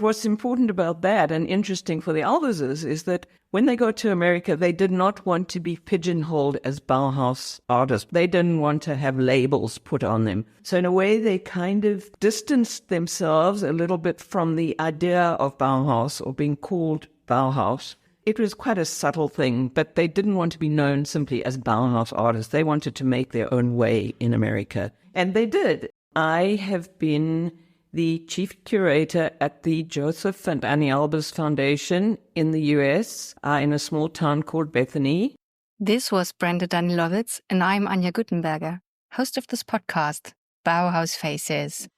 what's important about that and interesting for the Alberses is that when they got to America, they did not want to be pigeonholed as Bauhaus artists. They didn't want to have labels put on them. So in a way, they kind of distanced themselves a little bit from the idea of Bauhaus or being called Bauhaus. It was quite a subtle thing, but they didn't want to be known simply as Bauhaus artists. They wanted to make their own way in America. And they did. I have been the chief curator at the Josef and Anni Albers Foundation in the US, in a small town called Bethany. This was Brenda Danilowitz, and I'm Anja Guttenberger, host of this podcast, Bauhaus Faces.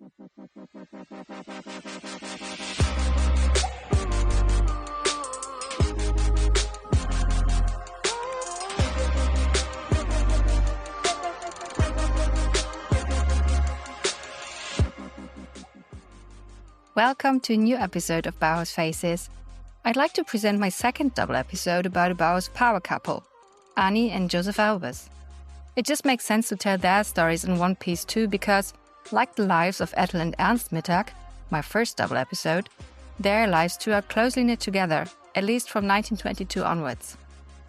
Welcome to a new episode of Bauhaus Faces. I'd like to present my second double episode about a Bauhaus power couple, Anni and Josef Albers. It just makes sense to tell their stories in one piece too, because, like the lives of Ethel and Ernst Mittag, my first double episode, their lives too are closely knit together, at least from 1922 onwards.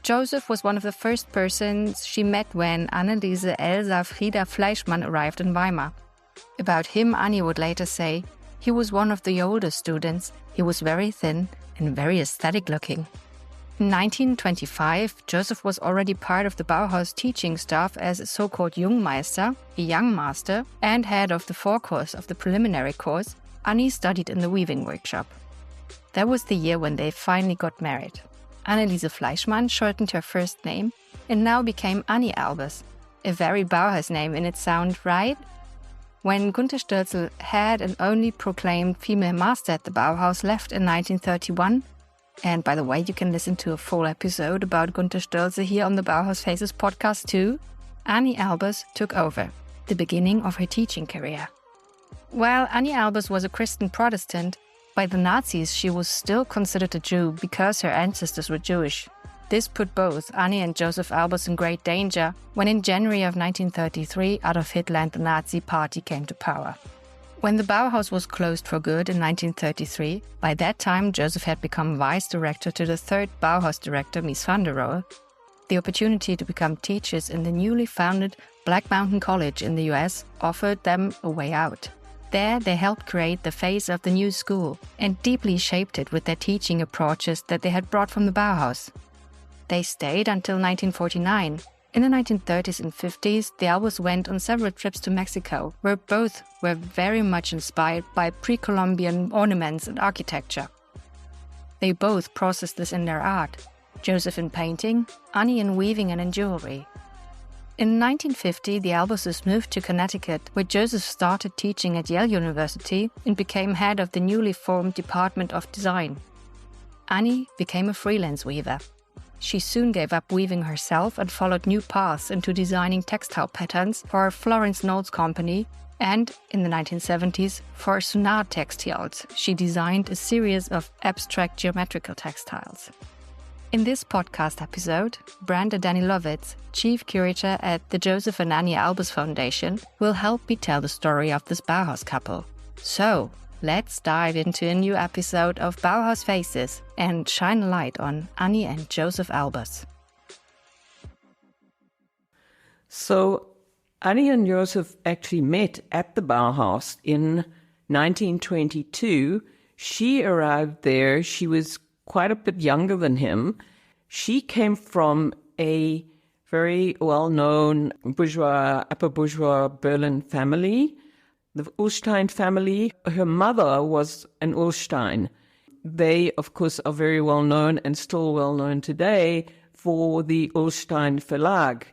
Josef was one of the first persons she met when Anneliese Elsa Frieda Fleischmann arrived in Weimar. About him, Anni would later say, he was one of the older students, he was very thin and very aesthetic looking. In 1925, Josef was already part of the Bauhaus teaching staff as a so-called Jungmeister, a young master, and head of the forecourse of the preliminary course. Anni studied in the weaving workshop. That was the year when they finally got married. Anneliese Fleischmann shortened her first name and now became Anni Albers, a very Bauhaus name in its sound, right? When Gunther Stölzl, head and only proclaimed female master at the Bauhaus, left in 1931, and by the way, you can listen to a full episode about Gunther Stölzl here on the Bauhaus Faces podcast too, Anni Albers took over, the beginning of her teaching career. While Anni Albers was a Christian Protestant, by the Nazis she was still considered a Jew because her ancestors were Jewish. This put both Anni and Josef Albers in great danger when in January of 1933 Adolf Hitler and the Nazi Party came to power. When the Bauhaus was closed for good in 1933, by that time Josef had become vice director to the third Bauhaus director, Mies van der Rohe. The opportunity to become teachers in the newly founded Black Mountain College in the US offered them a way out. There they helped create the face of the new school and deeply shaped it with their teaching approaches that they had brought from the Bauhaus. They stayed until 1949. In the 1930s and 50s, the Albers went on several trips to Mexico, where both were very much inspired by pre-Columbian ornaments and architecture. They both processed this in their art, Josef in painting, Anni in weaving and in jewelry. In 1950, the Alberses moved to Connecticut, where Josef started teaching at Yale University and became head of the newly formed Department of Design. Anni became a freelance weaver. She soon gave up weaving herself and followed new paths into designing textile patterns for Florence Knowles Company, and in the 1970s, for Sonar Textiles, she designed a series of abstract geometrical textiles. In this podcast episode, Brenda Danilowitz, chief curator at the Josef and Anni Albers Foundation, will help me tell the story of this Bauhaus couple. So, let's dive into a new episode of Bauhaus Faces and shine a light on Anni and Josef Albers. So, Anni and Josef actually met at the Bauhaus in 1922. She arrived there. She was quite a bit younger than him. She came from a very well-known bourgeois, upper bourgeois Berlin family, the Ullstein family. Her mother was an Ullstein. They, of course, are very well known and still well known today for the Ullstein Verlag.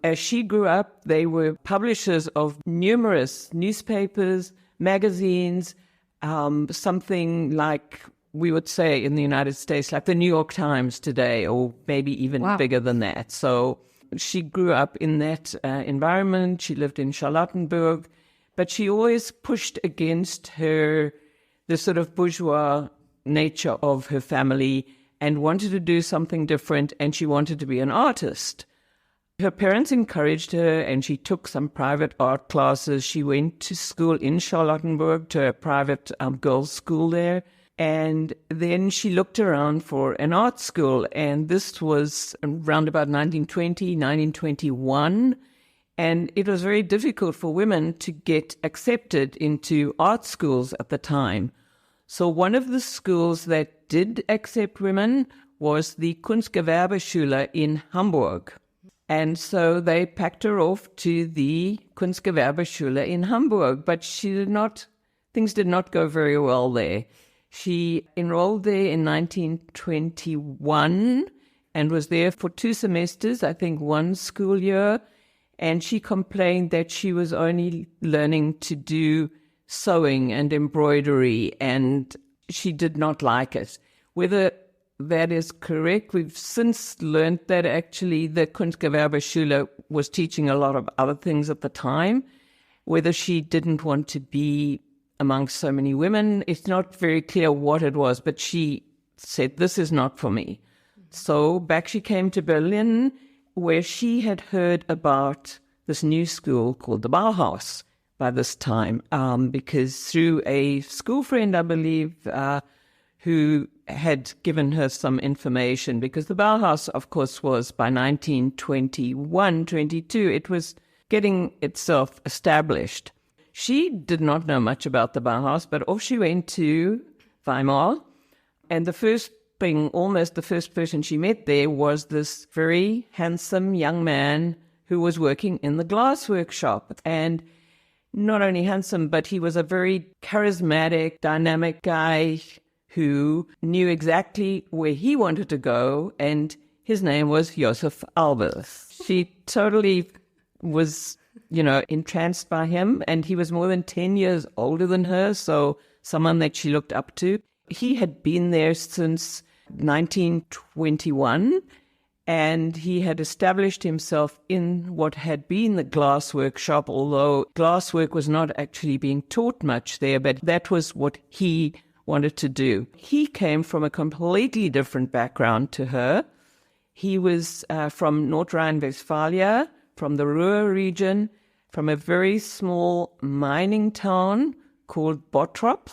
As she grew up, they were publishers of numerous newspapers, magazines, something like we would say in the United States, like the New York Times today, or maybe even bigger than that. So she grew up in that environment. She lived in Charlottenburg. But she always pushed against the sort of bourgeois nature of her family and wanted to do something different, and she wanted to be an artist. Her parents encouraged her, and she took some private art classes. She went to school in Charlottenburg, to a private girls' school there. And then she looked around for an art school, and this was around about 1920, 1921. And it was very difficult for women to get accepted into art schools at the time. So one of the schools that did accept women was the Kunstgewerbeschule in Hamburg. And so they packed her off to the Kunstgewerbeschule in Hamburg, but things did not go very well there. She enrolled there in 1921 and was there for 2 semesters, I think 1 school year. And she complained that she was only learning to do sewing and embroidery, and she did not like it. Whether that is correct, we've since learned that actually the Kunstgewerbeschule was teaching a lot of other things at the time. Whether she didn't want to be amongst so many women, it's not very clear what it was, but she said, this is not for me. So back she came to Berlin, where she had heard about this new school called the Bauhaus by this time, because through a school friend, I believe, who had given her some information, because the Bauhaus, of course, was by 1921, 22, it was getting itself established. She did not know much about the Bauhaus, but off she went to Weimar, and the first person she met there was this very handsome young man who was working in the glass workshop. And not only handsome, but he was a very charismatic, dynamic guy who knew exactly where he wanted to go, and his name was Josef Albers. She totally was, entranced by him, and he was more than 10 years older than her, so someone that she looked up to. He had been there since 1921, and he had established himself in what had been the glass workshop, although glasswork was not actually being taught much there, but that was what he wanted to do. He came from a completely different background to her. He was from North Rhine-Westphalia, from the Ruhr region, from a very small mining town called Bottrop.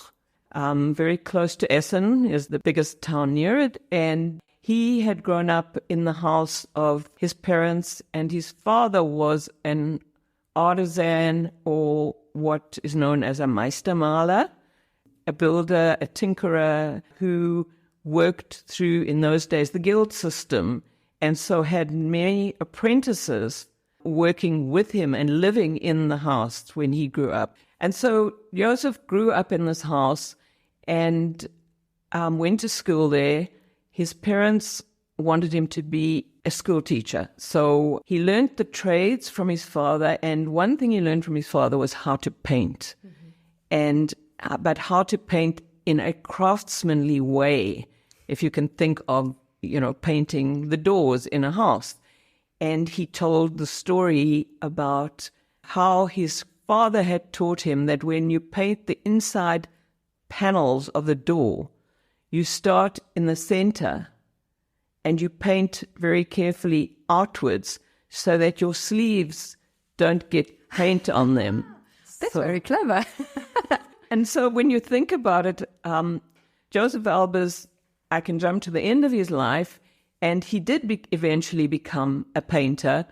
Very close to Essen is the biggest town near it. And he had grown up in the house of his parents, and his father was an artisan, or what is known as a Meistermaler, a builder, a tinkerer, who worked through, in those days, the guild system, and so had many apprentices working with him and living in the house when he grew up. And so Josef grew up in this house and went to school there. His parents wanted him to be a school teacher. So he learned the trades from his father, and one thing he learned from his father was how to paint. But how to paint in a craftsmanly way, if you can think of, painting the doors in a house. And he told the story about how his father had taught him that when you paint the inside panels of the door, you start in the center and you paint very carefully outwards so that your sleeves don't get paint on them. That's very clever. And so when you think about it, Josef Albers, I can jump to the end of his life, and he did eventually become a painter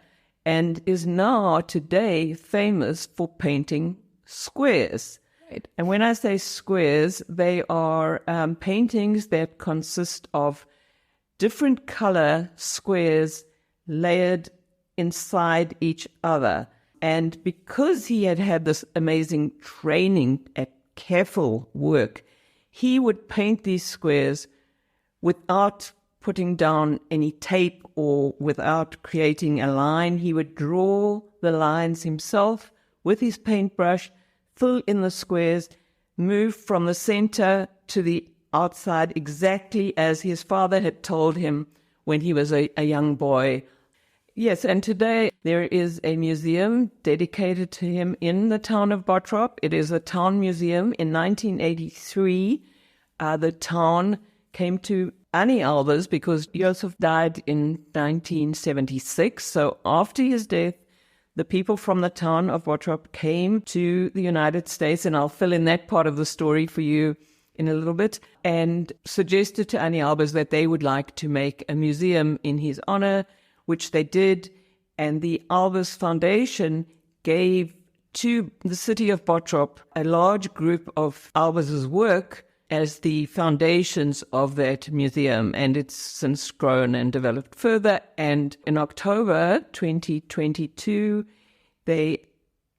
and is now today famous for painting squares. Right. And when I say squares, they are paintings that consist of different color squares layered inside each other. And because he had had this amazing training at careful work, he would paint these squares without putting down any tape or without creating a line. He would draw the lines himself with his paintbrush, fill in the squares, move from the center to the outside exactly as his father had told him when he was a young boy. Yes, and today there is a museum dedicated to him in the town of Bottrop. It is a town museum. In 1983, the town came to Anni Albers because Josef died in 1976. So after his death, the people from the town of Bottrop came to the United States, and I'll fill in that part of the story for you in a little bit, and suggested to Anni Albers that they would like to make a museum in his honor, which they did. And the Albers Foundation gave to the city of Bottrop a large group of Albers' work as the foundations of that museum. And it's since grown and developed further. And in October 2022, they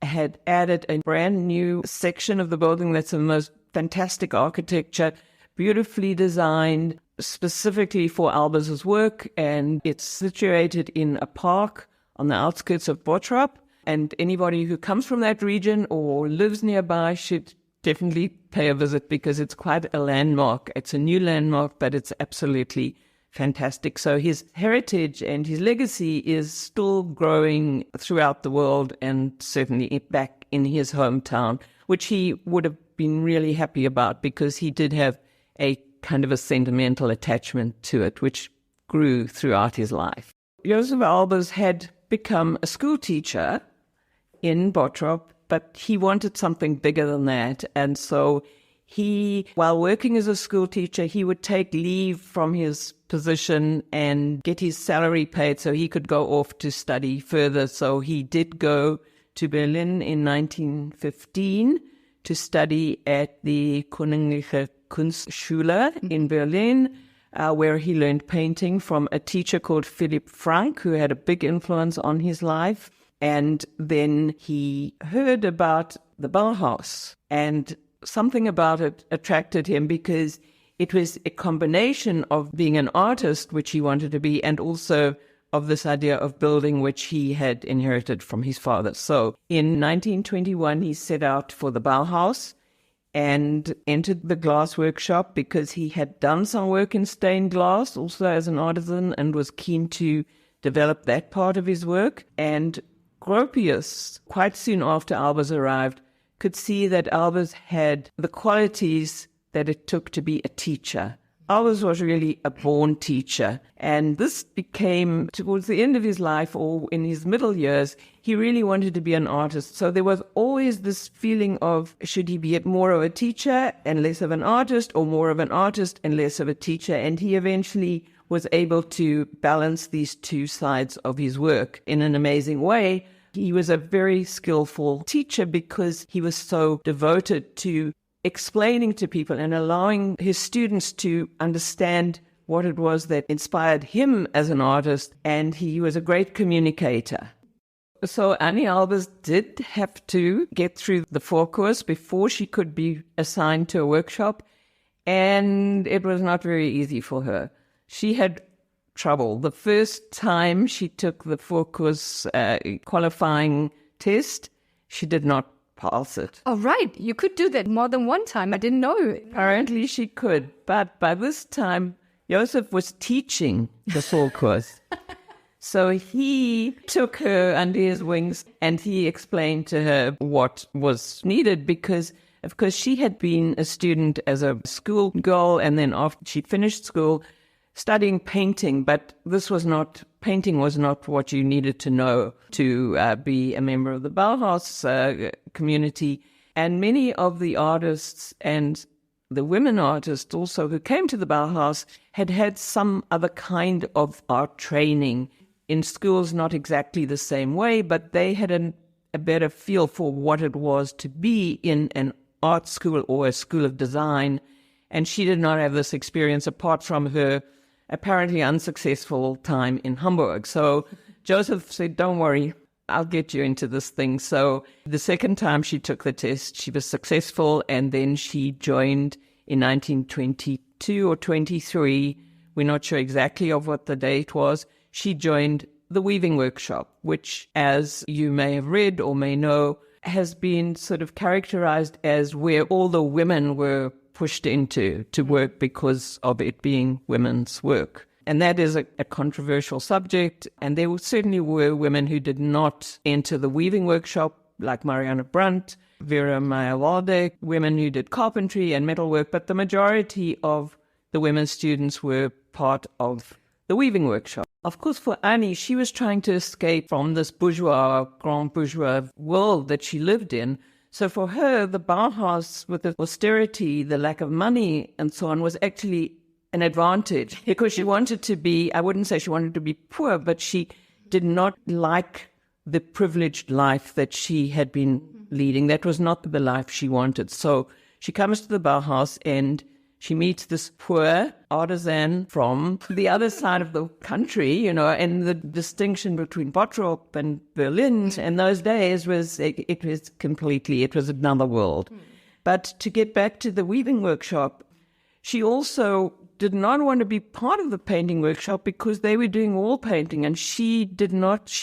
had added a brand new section of the building that's the most fantastic architecture, beautifully designed specifically for Albers' work. And it's situated in a park on the outskirts of Bottrop. And anybody who comes from that region or lives nearby should definitely pay a visit because it's quite a landmark. It's a new landmark, but it's absolutely fantastic. So his heritage and his legacy is still growing throughout the world and certainly back in his hometown, which he would have been really happy about because he did have a kind of a sentimental attachment to it, which grew throughout his life. Josef Albers had become a school teacher in Bottrop, but he wanted something bigger than that. And so he, while working as a school teacher, he would take leave from his position and get his salary paid so he could go off to study further. So he did go to Berlin in 1915 to study at the Königliche Kunstschule in Berlin, where he learned painting from a teacher called Philipp Frank, who had a big influence on his life. And then he heard about the Bauhaus, and something about it attracted him because it was a combination of being an artist, which he wanted to be, and also of this idea of building, which he had inherited from his father. So in 1921, he set out for the Bauhaus and entered the glass workshop because he had done some work in stained glass also as an artisan and was keen to develop that part of his work. And Gropius, quite soon after Albers arrived, could see that Albers had the qualities that it took to be a teacher. Albers was really a born teacher, and this became, towards the end of his life or in his middle years, he really wanted to be an artist. So there was always this feeling of, should he be more of a teacher and less of an artist, or more of an artist and less of a teacher? And he eventually was able to balance these two sides of his work in an amazing way. He was a very skillful teacher because he was so devoted to explaining to people and allowing his students to understand what it was that inspired him as an artist, and he was a great communicator. So Anni Albers did have to get through the forecourse before she could be assigned to a workshop, and it was not very easy for her. She had trouble. The first time she took the forecourse qualifying test, she did not pass it. Oh, right. You could do that more than one time. I didn't know. Apparently she could. But by this time, Josef was teaching the forecourse. So he took her under his wings and he explained to her what was needed because, of course, she had been a student as a school girl, and then after she finished school, studying painting, but painting was not what you needed to know to be a member of the Bauhaus community. And many of the artists and the women artists also who came to the Bauhaus had had some other kind of art training in schools, not exactly the same way, but they had a better feel for what it was to be in an art school or a school of design. And she did not have this experience apart from her apparently unsuccessful time in Hamburg. So Josef said, don't worry, I'll get you into this thing. So the second time she took the test, she was successful, and then she joined in 1922 or 23. We're not sure exactly of what the date was. She joined the weaving workshop, which, as you may have read or may know, has been sort of characterized as where all the women were pushed into to work because of it being women's work. And that is a controversial subject. And there certainly were women who did not enter the weaving workshop, like Marianne Brandt, Vera Meyer-Waldeck, women who did carpentry and metalwork. But the majority of the women students were part of the weaving workshop. Of course, for Anni, she was trying to escape from this bourgeois, grand bourgeois world that she lived in. So for her, the Bauhaus, with the austerity, the lack of money and so on, was actually an advantage, because she wanted to be, I wouldn't say she wanted to be poor, but she did not like the privileged life that she had been leading. That was not the life she wanted. So she comes to the Bauhaus and she meets this poor artisan from the other side of the country, and the distinction between Bottrop and Berlin in those days was, it was another world. But to get back to the weaving workshop, she also did not want to be part of the painting workshop because they were doing wall painting, and she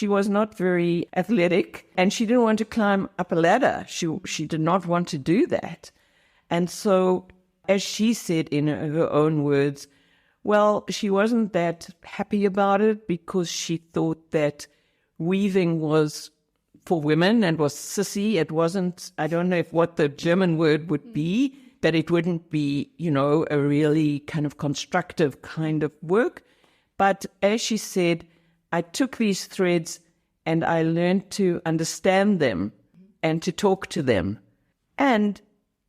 was not very athletic, and she didn't want to climb up a ladder. She did not want to do that. And so, as she said in her own words, well, she wasn't that happy about it because she thought that weaving was for women and was sissy. It wasn't, I don't know what the German word would be, but it wouldn't be, a really kind of constructive kind of work. But as she said, I took these threads and I learned to understand them and to talk to them. And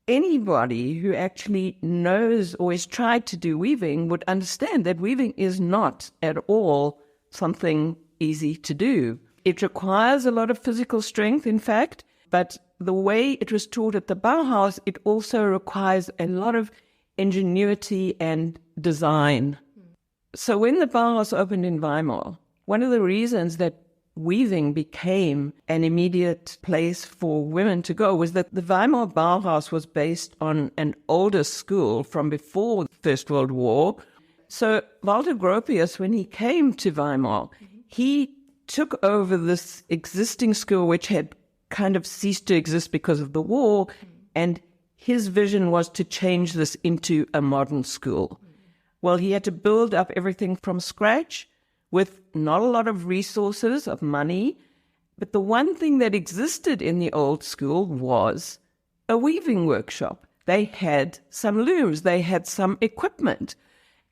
anybody who actually knows or has tried to do weaving would understand that weaving is not at all something easy to do. It requires a lot of physical strength, in fact, but the way it was taught at the Bauhaus, it also requires a lot of ingenuity and design. So when the Bauhaus opened in Weimar, one of the reasons that weaving became an immediate place for women to go was that the Weimar Bauhaus was based on an older school from before the First World War. So Walter Gropius, when he came to Weimar, he took over this existing school, which had kind of ceased to exist because of the war, and his vision was to change this into a modern school. Well, he had to build up everything from scratch with not a lot of resources, of money, but the one thing that existed in the old school was a weaving workshop. They had some looms, they had some equipment.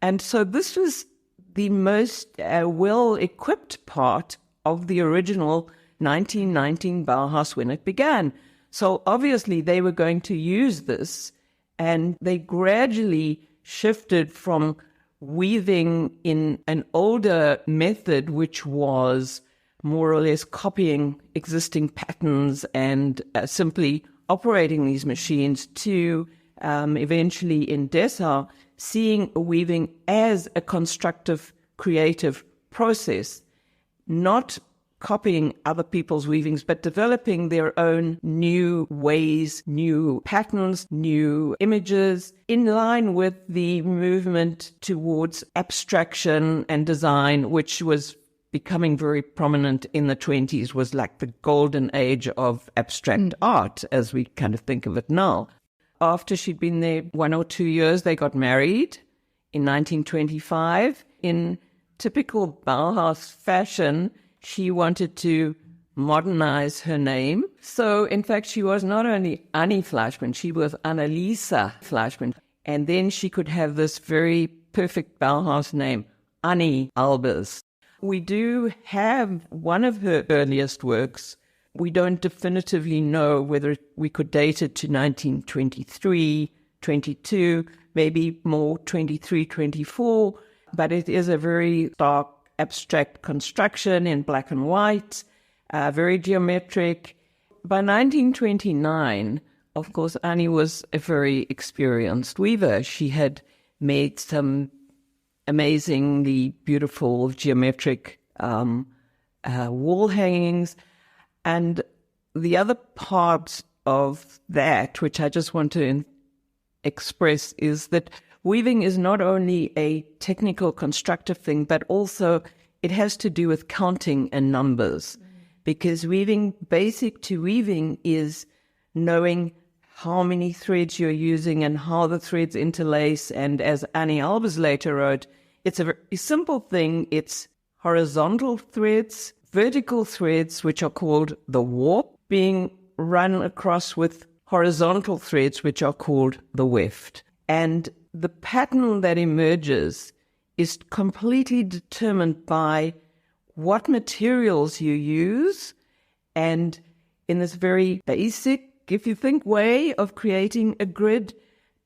And so this was the most well-equipped part of the original 1919 Bauhaus when it began. So obviously they were going to use this, and they gradually shifted from weaving in an older method, which was more or less copying existing patterns and simply operating these machines, to eventually in Dessau seeing weaving as a constructive, creative process, not copying other people's weavings, but developing their own new ways, new patterns, new images, in line with the movement towards abstraction and design, which was becoming very prominent in the 20s, was like the golden age of abstract art, as we kind of think of it now. After she'd been there 1 or 2 years, they got married in 1925. In typical Bauhaus fashion, she wanted to modernize her name. So, in fact, she was not only Anni Fleischmann, she was Annalisa Fleischmann. And then she could have this very perfect Bauhaus name, Anni Albers. We do have one of her earliest works. We don't definitively know whether we could date it to 1923, 22, maybe more 23, 24, but it is a very dark, abstract construction in black and white, very geometric. By 1929, of course, Anni was a very experienced weaver. She had made some amazingly beautiful geometric wall hangings. And the other part of that, which I just want to express, is that weaving is not only a technical, constructive thing, but also it has to do with counting and numbers. Because weaving, basic to weaving, is knowing how many threads you're using and how the threads interlace. And as Anni Albers later wrote, it's a very simple thing. It's horizontal threads, vertical threads, which are called the warp, being run across with horizontal threads, which are called the weft. And the pattern that emerges is completely determined by what materials you use. And in this very basic if you think way of creating a grid,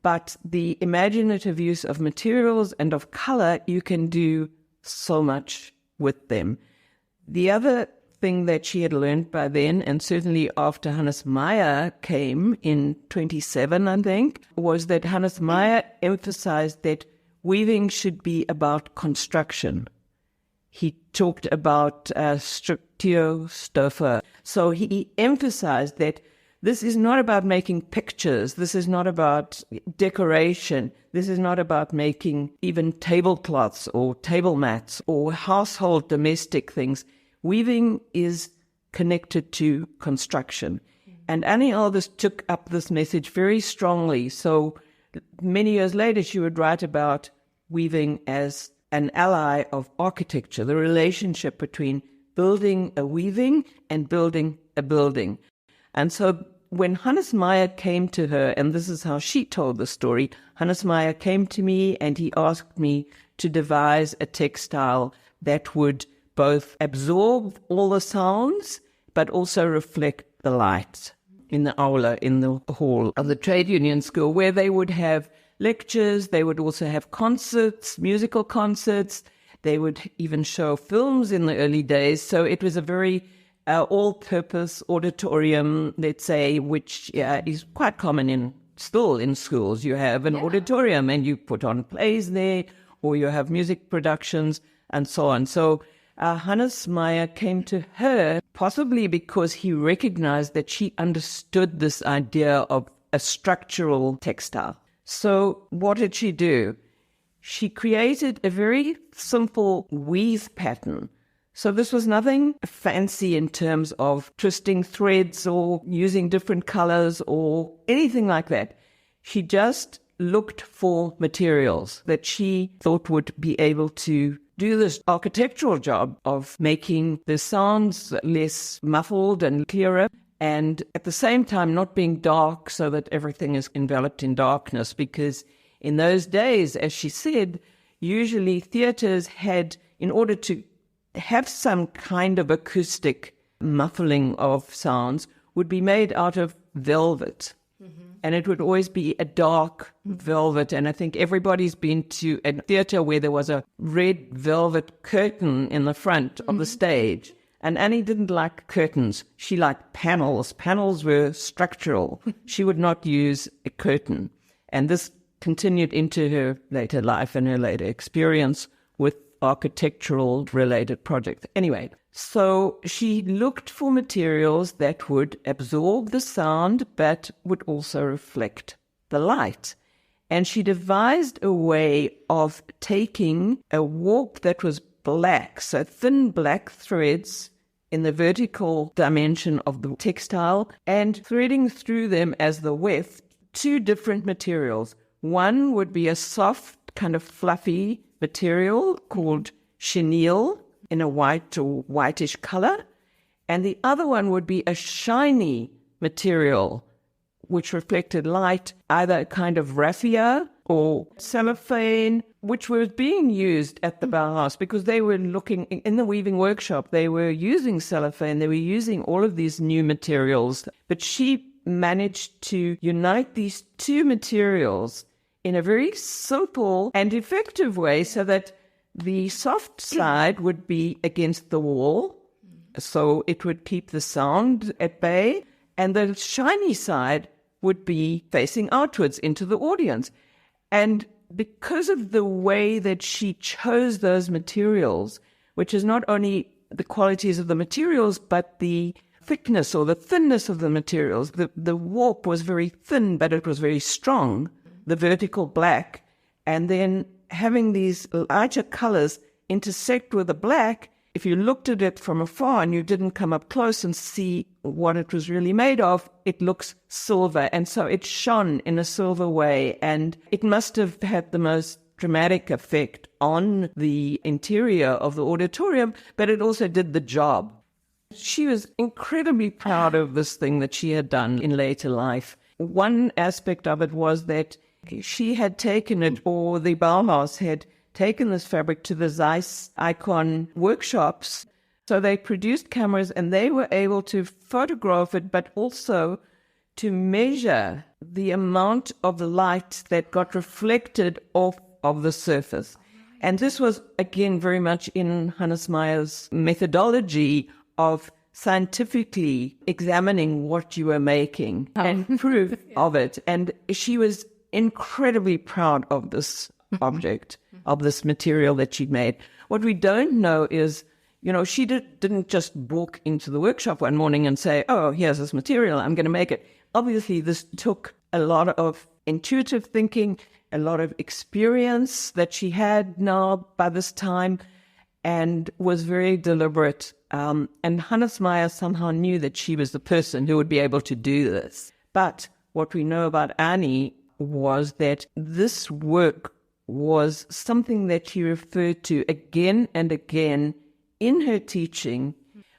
but the imaginative use of materials and of color, you can do so much with them. The other thing that she had learned by then, and certainly after Hannes Meyer came in 27, I think, was that Hannes Meyer emphasized that weaving should be about construction. He talked about Strukturstoffe. So he emphasized that this is not about making pictures. This is not about decoration. This is not about making even tablecloths or table mats or household domestic things. Weaving is connected to construction. And Anni Albers took up this message very strongly. So many years later, she would write about weaving as an ally of architecture, the relationship between building a weaving and building a building. And so when Hannes Meyer came to her, and this is how she told the story, Hannes Meyer came to me and he asked me to devise a textile that would both absorb all the sounds, but also reflect the light in the aula, in the hall of the trade union school, where they would have lectures, they would also have concerts, musical concerts, they would even show films in the early days. So it was a very all-purpose auditorium, let's say, which is quite common still in schools. You have an auditorium and you put on plays there, or you have music productions and so on. So Hannes Meyer came to her possibly because he recognized that she understood this idea of a structural textile. So what did she do? She created a very simple weave pattern. So this was nothing fancy in terms of twisting threads or using different colors or anything like that. She just looked for materials that she thought would be able to do this architectural job of making the sounds less muffled and clearer, and at the same time not being dark so that everything is enveloped in darkness. Because in those days, as she said, usually theaters had, in order to have some kind of acoustic muffling of sounds, would be made out of velvet. And it would always be a dark velvet. And I think everybody's been to a theater where there was a red velvet curtain in the front of the stage. And Annie didn't like curtains. She liked panels. Panels were structural. She would not use a curtain. And this continued into her later life and her later experience with architectural related projects. Anyway, so she looked for materials that would absorb the sound but would also reflect the light. And she devised a way of taking a warp that was black, so thin black threads in the vertical dimension of the textile, and threading through them as the weft two different materials. One would be a soft, kind of fluffy material called chenille in a white or whitish color, and the other one would be a shiny material which reflected light, either a kind of raffia or cellophane, which was being used at the Bauhaus because they were looking in the weaving workshop. They were using cellophane, they were using all of these new materials, but she managed to unite these two materials in a very simple and effective way so that the soft side would be against the wall, so it would keep the sound at bay, and the shiny side would be facing outwards into the audience. And because of the way that she chose those materials, which is not only the qualities of the materials, but the thickness or the thinness of the materials, the warp was very thin, but it was very strong, the vertical black, and then having these lighter colors intersect with the black, if you looked at it from afar and you didn't come up close and see what it was really made of, it looks silver. And so it shone in a silver way, and it must have had the most dramatic effect on the interior of the auditorium, but it also did the job. She was incredibly proud of this thing that she had done in later life. One aspect of it was that she had taken it, or the Bauhaus had taken this fabric to the Zeiss Icon workshops. So they produced cameras and they were able to photograph it, but also to measure the amount of light that got reflected off of the surface. And this was, again, very much in Hannes Meyer's methodology of scientifically examining what you were making and proof of it. And she was incredibly proud of this object, of this material that she'd made. What we don't know is, she didn't just walk into the workshop one morning and say, oh, here's this material, I'm going to make it. Obviously, this took a lot of intuitive thinking, a lot of experience that she had now by this time, and was very deliberate. And Hannes Meyer somehow knew that she was the person who would be able to do this. But what we know about Annie was that this work was something that she referred to again and again in her teaching.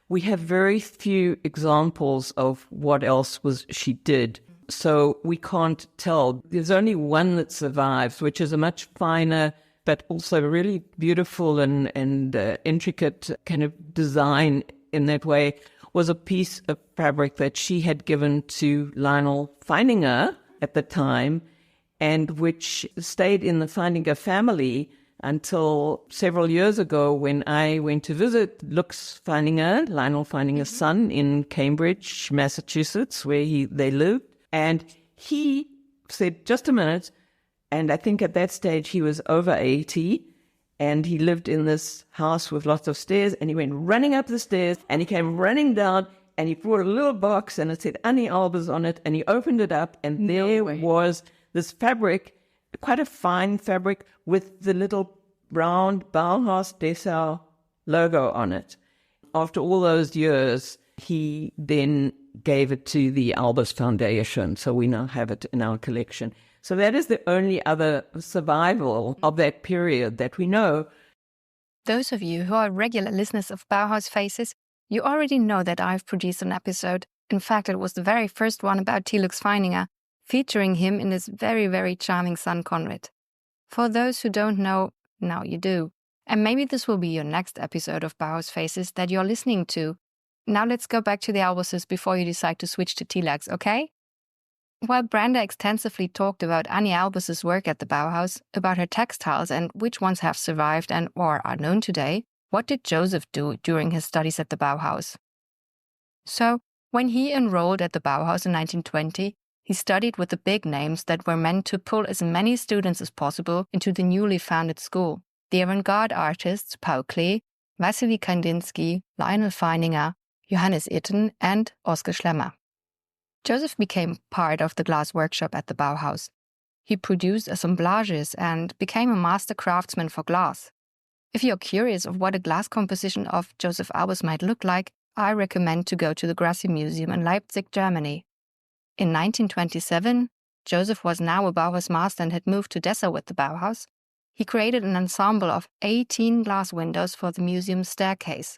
We have very few examples of what else she did. So we can't tell. There's only one that survives, which is a much finer, but also really beautiful and intricate kind of design in that way, was a piece of fabric that she had given to Lionel Feininger at the time, and which stayed in the Feininger family until several years ago when I went to visit Lux Feininger, Lionel Feininger's son, in Cambridge, Massachusetts, where they lived. And he said, just a minute. And I think at that stage he was over 80, and he lived in this house with lots of stairs, and he went running up the stairs, and he came running down, and he brought a little box, and it said Anni Albers on it, and he opened it up, and there was this fabric, quite a fine fabric, with the little round Bauhaus Dessau logo on it. After all those years, he then gave it to the Albers Foundation, so we now have it in our collection. So that is the only other survival of that period that we know. Those of you who are regular listeners of Bauhaus Faces, you already know that I've produced an episode. In fact, it was the very first one about T. Lux Feininger, featuring him and his very, very charming son, Conrad. For those who don't know, now you do. And maybe this will be your next episode of Bauhaus Faces that you're listening to. Now let's go back to the Alberses before you decide to switch to T-Lux, okay? While Brenda extensively talked about Anni Albers' work at the Bauhaus, about her textiles and which ones have survived and or are known today, what did Josef do during his studies at the Bauhaus? So, when he enrolled at the Bauhaus in 1920, he studied with the big names that were meant to pull as many students as possible into the newly founded school. The avant-garde artists Paul Klee, Wassily Kandinsky, Lionel Feininger, Johannes Itten, and Oskar Schlemmer. Josef became part of the glass workshop at the Bauhaus. He produced assemblages and became a master craftsman for glass. If you're curious of what a glass composition of Josef Albers might look like, I recommend to go to the Grassi Museum in Leipzig, Germany. In 1927, Josef was now a Bauhaus master and had moved to Dessau with the Bauhaus. He created an ensemble of 18 glass windows for the museum's staircase.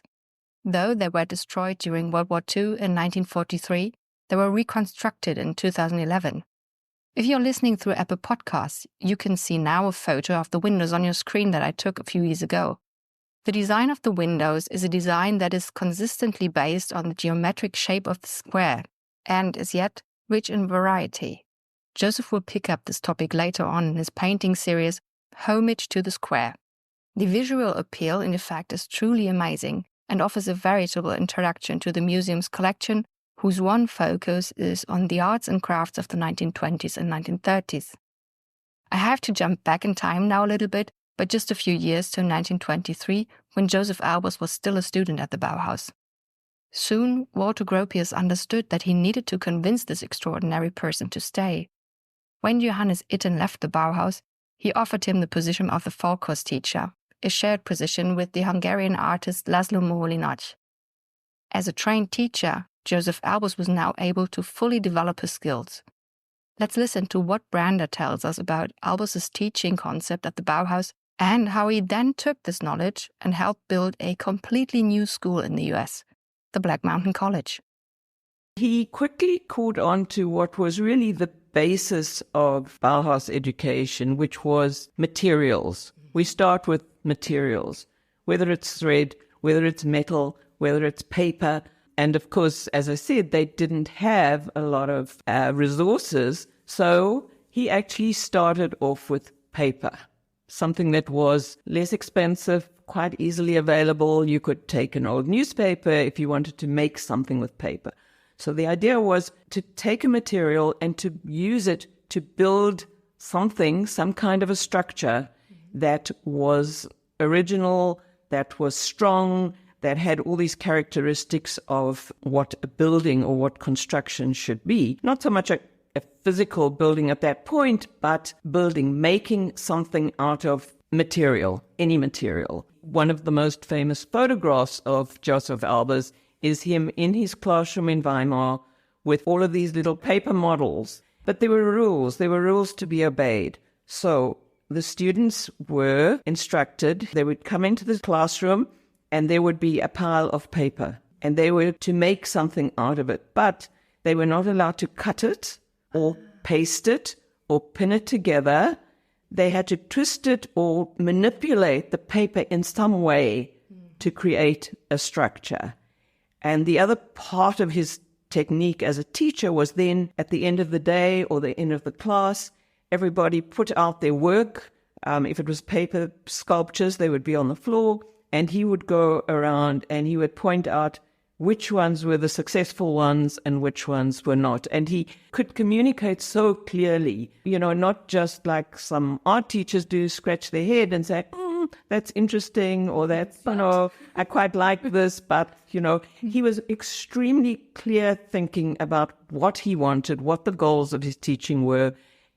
Though they were destroyed during World War II in 1943, they were reconstructed in 2011. If you're listening through Apple Podcasts, you can see now a photo of the windows on your screen that I took a few years ago. The design of the windows is a design that is consistently based on the geometric shape of the square and is yet rich in variety. Josef will pick up this topic later on in his painting series, Homage to the Square. The visual appeal, in effect, is truly amazing and offers a veritable introduction to the museum's collection, whose one focus is on the arts and crafts of the 1920s and 1930s. I have to jump back in time now a little bit, but just a few years to 1923, when Josef Albers was still a student at the Bauhaus. Soon, Walter Gropius understood that he needed to convince this extraordinary person to stay. When Johannes Itten left the Bauhaus, he offered him the position of the folk course teacher, a shared position with the Hungarian artist Laszlo Moholy-Nagy. As a trained teacher, Josef Albers was now able to fully develop his skills. Let's listen to what Brenda tells us about Albers' teaching concept at the Bauhaus and how he then took this knowledge and helped build a completely new school in the US, the Black Mountain College. He quickly caught on to what was really the basis of Bauhaus education, which was materials. We start with materials, whether it's thread, whether it's metal, whether it's paper. And of course, as I said, they didn't have a lot of resources. So he actually started off with paper, something that was less expensive, quite easily available. You could take an old newspaper if you wanted to make something with paper. So the idea was to take a material and to use it to build something, some kind of a structure that was original, that was strong, that had all these characteristics of what a building or what construction should be. Not so much a physical building at that point, but building, making something out of material, any material. One of the most famous photographs of Josef Albers is him in his classroom in Weimar with all of these little paper models. But there were rules to be obeyed. So the students were instructed, they would come into the classroom and there would be a pile of paper and they were to make something out of it. But they were not allowed to cut it or paste it or pin it together. They had to twist it or manipulate the paper in some way to create a structure. And the other part of his technique as a teacher was then at the end of the day or the end of the class, everybody put out their work. If it was paper sculptures, they would be on the floor, and he would go around and he would point out which ones were the successful ones and which ones were not. And he could communicate so clearly, not just like some art teachers do, scratch their head and say, that's interesting, or that's, I quite like this, but, he was extremely clear thinking about what he wanted, what the goals of his teaching were,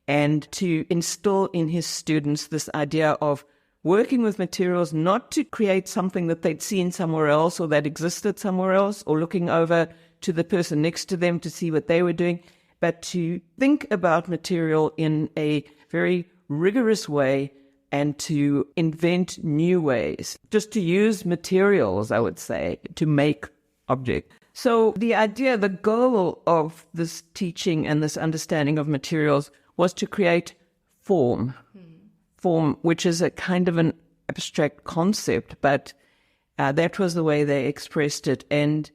and to instill in his students this idea of working with materials, not to create something that they'd seen somewhere else or that existed somewhere else, or looking over to the person next to them to see what they were doing, but to think about material in a very rigorous way and to invent new ways, just to use materials, I would say, to make objects. So the idea, the goal of this teaching and this understanding of materials was to create form, which is a kind of an abstract concept, but that was the way they expressed it. And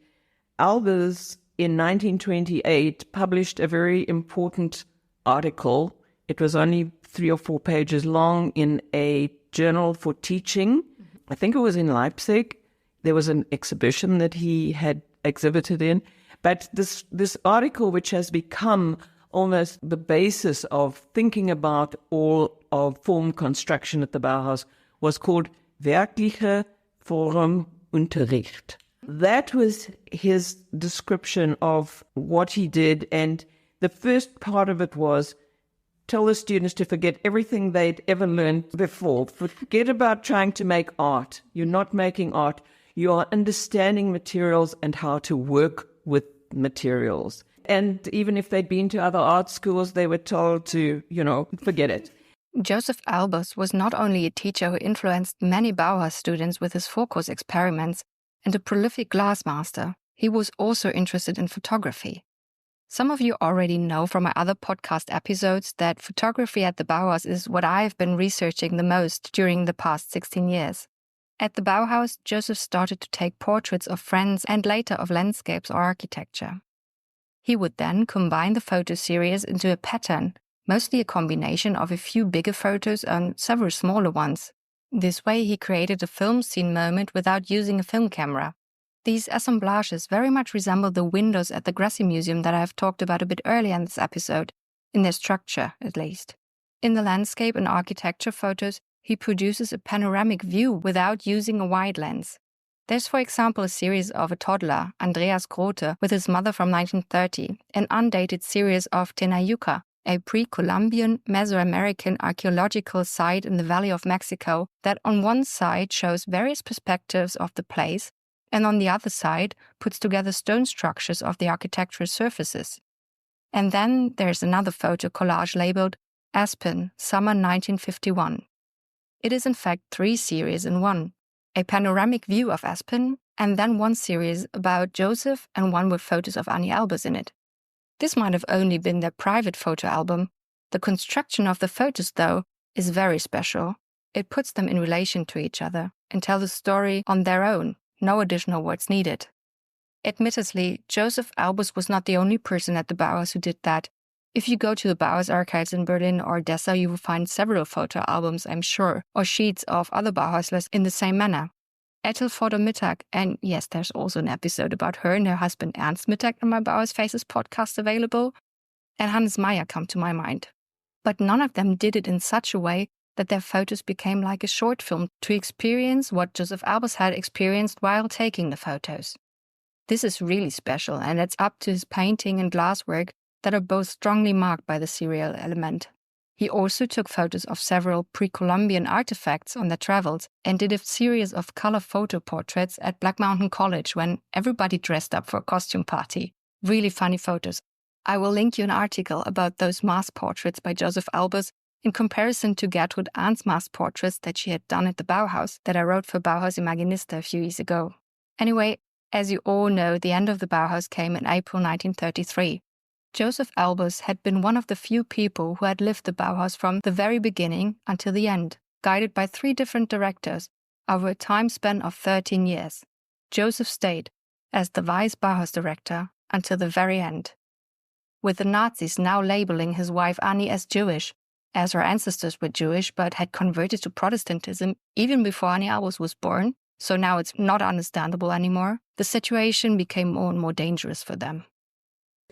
Albers, in 1928, published a very important article. It was only 3 or 4 pages long in a journal for teaching. I think it was in Leipzig. There was an exhibition that he had exhibited in. But this article, which has become almost the basis of thinking about all of form construction at the Bauhaus, was called Werkliche Formunterricht. That was his description of what he did. And the first part of it was tell the students to forget everything they'd ever learned before. Forget about trying to make art. You're not making art. You are understanding materials and how to work with materials. And even if they'd been to other art schools, they were told to, forget it. Josef Albers was not only a teacher who influenced many Bauhaus students with his four-course experiments and a prolific glassmaster, he was also interested in photography. Some of you already know from my other podcast episodes that photography at the Bauhaus is what I've been researching the most during the past 16 years. At the Bauhaus, Josef started to take portraits of friends and later of landscapes or architecture. He would then combine the photo series into a pattern, mostly a combination of a few bigger photos and several smaller ones. This way he created a film scene moment without using a film camera. These assemblages very much resemble the windows at the Grassi Museum that I've talked about a bit earlier in this episode, in their structure at least. In the landscape and architecture photos, he produces a panoramic view without using a wide lens. There's, for example, a series of a toddler, Andreas Grote, with his mother from 1930, an undated series of Tenayuca, a pre-Columbian Mesoamerican archaeological site in the Valley of Mexico that on one side shows various perspectives of the place, and on the other side puts together stone structures of the architectural surfaces. And then there's another photo collage labeled Aspen, Summer 1951. It is in fact 3 series in one, a panoramic view of Aspen, and then one series about Josef and one with photos of Anni Albers in it. This might have only been their private photo album. The construction of the photos, though, is very special. It puts them in relation to each other and tells a story on their own. No additional words needed. Admittedly, Josef Albers was not the only person at the Bauhaus who did that. If you go to the Bauhaus archives in Berlin or Dessau, you will find several photo albums, I'm sure, or sheets of other Bauhauslers in the same manner. Ethel Vorder-Mittag, and yes, there's also an episode about her and her husband Ernst Mittag on my Bauhaus Faces podcast available, and Hannes Meyer come to my mind. But none of them did it in such a way that their photos became like a short film to experience what Josef Albers had experienced while taking the photos. This is really special, and it's up to his painting and glasswork that are both strongly marked by the serial element. He also took photos of several pre-Columbian artifacts on their travels and did a series of color photo portraits at Black Mountain College when everybody dressed up for a costume party. Really funny photos. I will link you an article about those mask portraits by Josef Albers in comparison to Gertrud Ahn's mask portraits that she had done at the Bauhaus that I wrote for Bauhaus Imaginista a few years ago. Anyway, as you all know, the end of the Bauhaus came in April 1933. Josef Albers had been one of the few people who had lived the Bauhaus from the very beginning until the end, guided by 3 different directors over a time span of 13 years. Josef stayed as the vice Bauhaus director until the very end. With the Nazis now labeling his wife Anni as Jewish, as her ancestors were Jewish but had converted to Protestantism even before Anni Albers was born, so now it's not understandable anymore, the situation became more and more dangerous for them.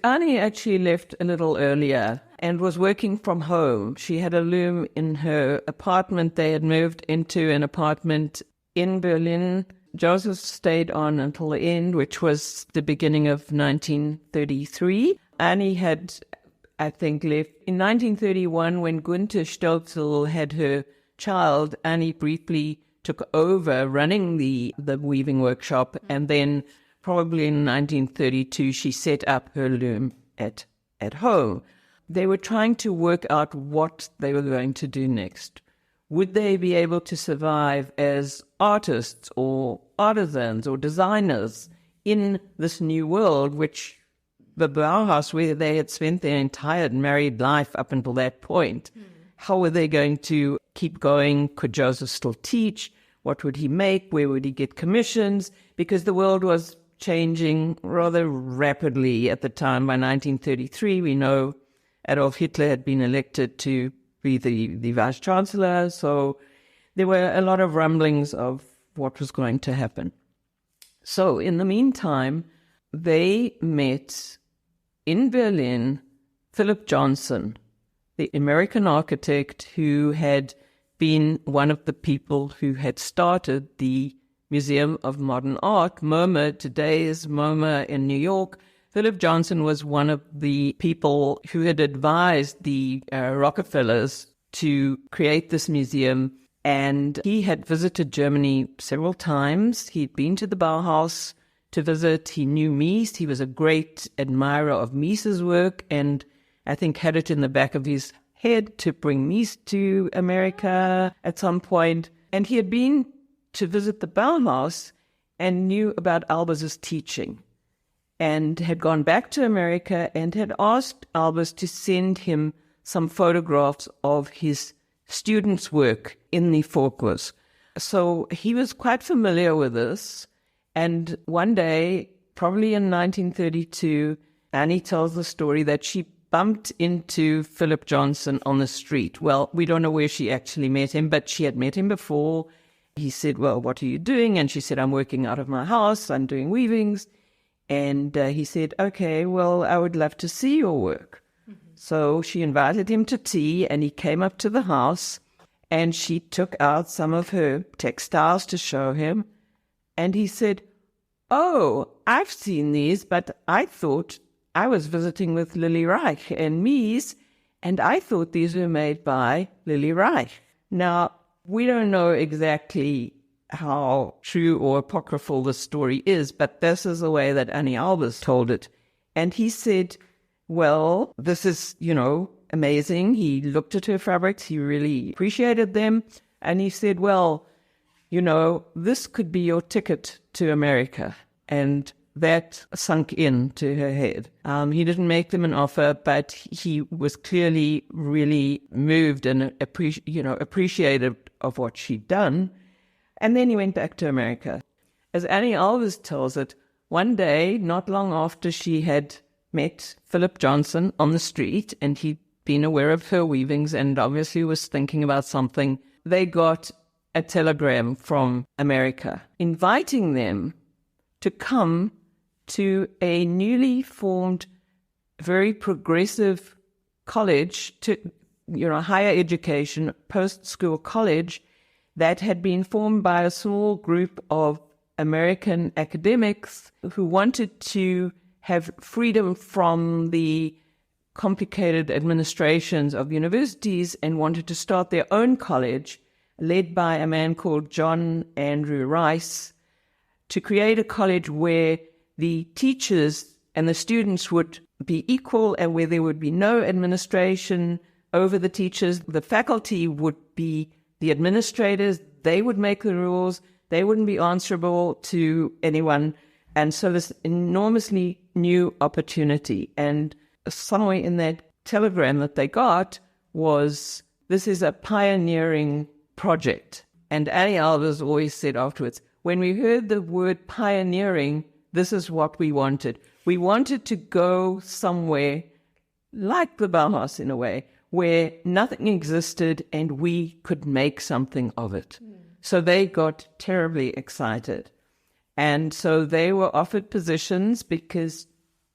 Anni actually left a little earlier and was working from home. She had a loom in her apartment. They had moved into an apartment in Berlin. Josef stayed on until the end, which was the beginning of 1933. Anni had, I think, left in 1931 when Gunther Stölzel had her child. Anni briefly took over running the weaving workshop, and then probably in 1932, she set up her loom at home. They were trying to work out what they were going to do next. Would they be able to survive as artists or artisans or designers in this new world, which the Bauhaus, where they had spent their entire married life up until that point, how were they going to keep going? Could Josef still teach? What would he make? Where would he get commissions? Because the world was changing rather rapidly at the time. By 1933, we know Adolf Hitler had been elected to be the vice-chancellor, so there were a lot of rumblings of what was going to happen. So in the meantime, they met in Berlin Philip Johnson, the American architect who had been one of the people who had started the Museum of Modern Art, MoMA, today's MoMA in New York. Philip Johnson was one of the people who had advised the Rockefellers to create this museum, and he had visited Germany several times. He'd been to the Bauhaus to visit. He knew Mies. He was a great admirer of Mies's work, and I think had it in the back of his head to bring Mies to America at some point. And he had been to visit the Bauhaus and knew about Albers' teaching, and had gone back to America and had asked Albers to send him some photographs of his students' work in the Forquers. So he was quite familiar with this. And one day, probably in 1932, Anni tells the story that she bumped into Philip Johnson on the street. Well, we don't know where she actually met him, but she had met him before. He said, well, what are you doing? And she said, I'm working out of my house. I'm doing weavings. And he said, okay, well, I would love to see your work. Mm-hmm. So she invited him to tea, and he came up to the house, and she took out some of her textiles to show him. And he said, oh, I've seen these, but I thought I was visiting with Lily Reich and Mies, and I thought these were made by Lily Reich. Now, we don't know exactly how true or apocryphal the story is, but this is the way that Anni Albers told it. And he said, well, this is, amazing. He looked at her fabrics. He really appreciated them. And he said, well, this could be your ticket to America. And that sunk into her head. He didn't make them an offer, but he was clearly really moved and appreciative of what she'd done. And then he went back to America. As Anni Albers tells it, one day, not long after she had met Philip Johnson on the street, and he'd been aware of her weavings and obviously was thinking about something, they got a telegram from America inviting them to come to a newly formed, very progressive college, to higher education, post-school college, that had been formed by a small group of American academics who wanted to have freedom from the complicated administrations of universities and wanted to start their own college, led by a man called John Andrew Rice, to create a college where the teachers and the students would be equal and where there would be no administration over the teachers. The faculty would be the administrators. They would make the rules. They wouldn't be answerable to anyone. And so this enormously new opportunity. And somewhere in that telegram that they got was, this is a pioneering project. And Anni Albers always said afterwards, when we heard the word pioneering, this is what we wanted. We wanted to go somewhere like the Bauhaus in a way, where nothing existed and we could make something of it. So they got terribly excited. And so they were offered positions because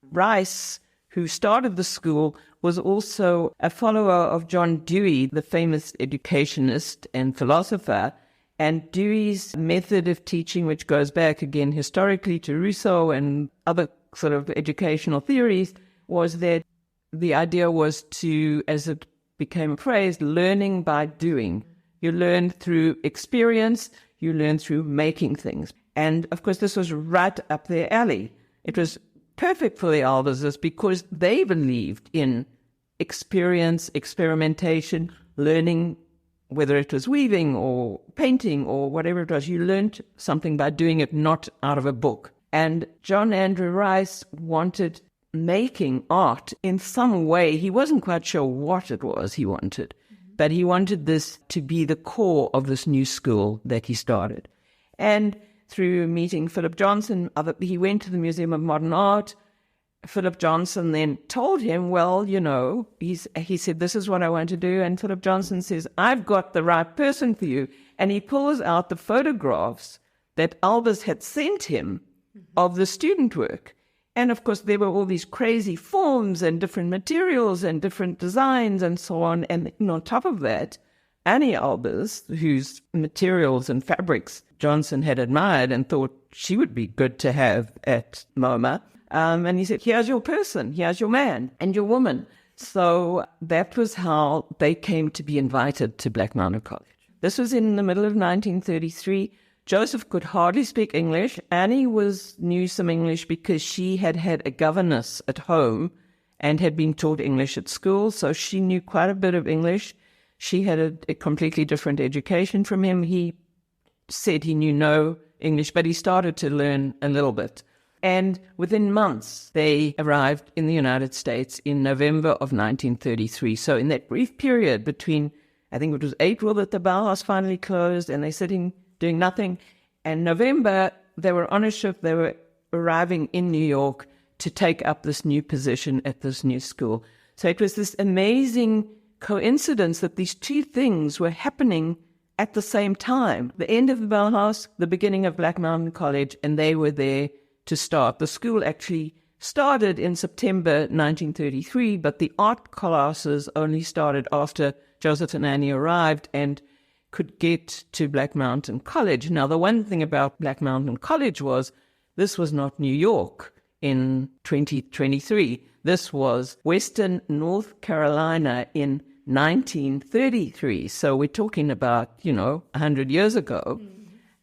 Rice, who started the school, was also a follower of John Dewey, the famous educationist and philosopher. And Dewey's method of teaching, which goes back again historically to Rousseau and other sort of educational theories, was that the idea was to, as it became a phrase, learning by doing. You learn through experience, you learn through making things. And of course, this was right up their alley. It was perfect for the Alberses because they believed in experience, experimentation, learning, whether it was weaving or painting or whatever it was. You learned something by doing it, not out of a book. And John Andrew Rice wanted making art in some way. He wasn't quite sure what it was he wanted, but he wanted this to be the core of this new school that he started. And through meeting Philip Johnson, he went to the Museum of Modern Art. Philip Johnson then told him, well, he said, this is what I want to do. And Philip Johnson says, I've got the right person for you. And he pulls out the photographs that Albers had sent him of the student work. And of course, there were all these crazy forms and different materials and different designs and so on. And on top of that, Anni Albers, whose materials and fabrics Johnson had admired and thought she would be good to have at MoMA. And he said, here's your person, here's your man and your woman. So that was how they came to be invited to Black Mountain College. This was in the middle of 1933. Joseph could hardly speak English. Annie knew some English because she had had a governess at home and had been taught English at school, so she knew quite a bit of English. She had a completely different education from him. He said he knew no English, but he started to learn a little bit. And within months, they arrived in the United States in November of 1933. So in that brief period between, I think it was April that the Bauhaus finally closed, and they're sitting doing nothing. And November, they were on a ship. They were arriving in New York to take up this new position at this new school. So it was this amazing coincidence that these two things were happening at the same time. The end of the Bauhaus, the beginning of Black Mountain College, and they were there to start. The school actually started in September 1933, but the art classes only started after Joseph and Annie arrived and could get to Black Mountain College. Now, the one thing about Black Mountain College was this was not New York in 2023. This was Western North Carolina in 1933. So we're talking about, 100 years ago.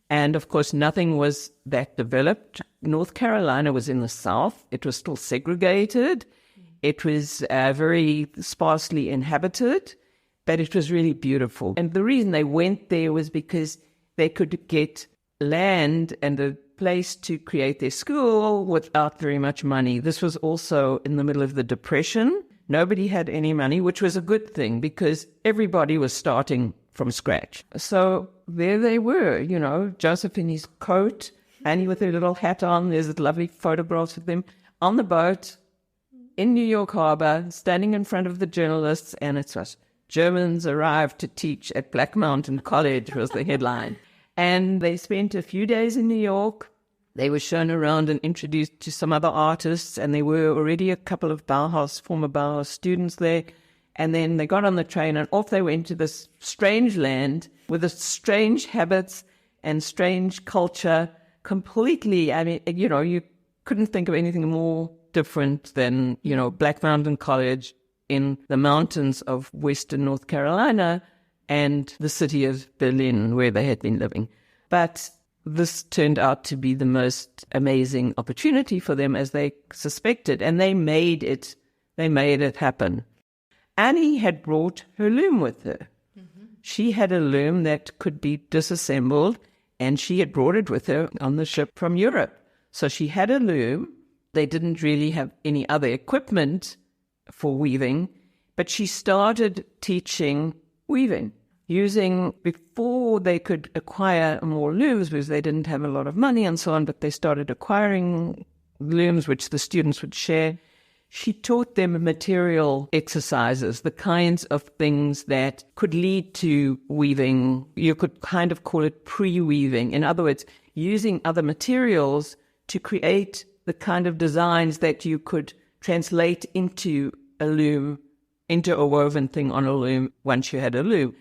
And of course, nothing was that developed. North Carolina was in the South. It was still segregated. It was very sparsely inhabited, but it was really beautiful. And the reason they went there was because they could get land and a place to create their school without very much money. This was also in the middle of the Depression. Nobody had any money, which was a good thing because everybody was starting from scratch. So there they were, Joseph in his coat Annie with her little hat on. There's lovely photographs of them on the boat in New York Harbor, standing in front of the journalists, and it was Germans arrived to teach at Black Mountain College was the headline. And they spent a few days in New York. They were shown around and introduced to some other artists, and there were already a couple of former Bauhaus students there. And then they got on the train and off they went to this strange land with the strange habits and strange culture. Completely, I mean, you couldn't think of anything more different than, Black Mountain College in the mountains of Western North Carolina and the city of Berlin where they had been living. But this turned out to be the most amazing opportunity for them, as they suspected, and they made it happen. Annie had brought her loom with her. Mm-hmm. She had a loom that could be disassembled, and she had brought it with her on the ship from Europe. So she had a loom. They didn't really have any other equipment for weaving, but she started teaching weaving before they could acquire more looms, because they didn't have a lot of money and so on, but they started acquiring looms which the students would share. She taught them material exercises, the kinds of things that could lead to weaving. You could kind of call it pre-weaving. In other words, using other materials to create the kind of designs that you could translate into a loom, into a woven thing on a loom once you had a loom.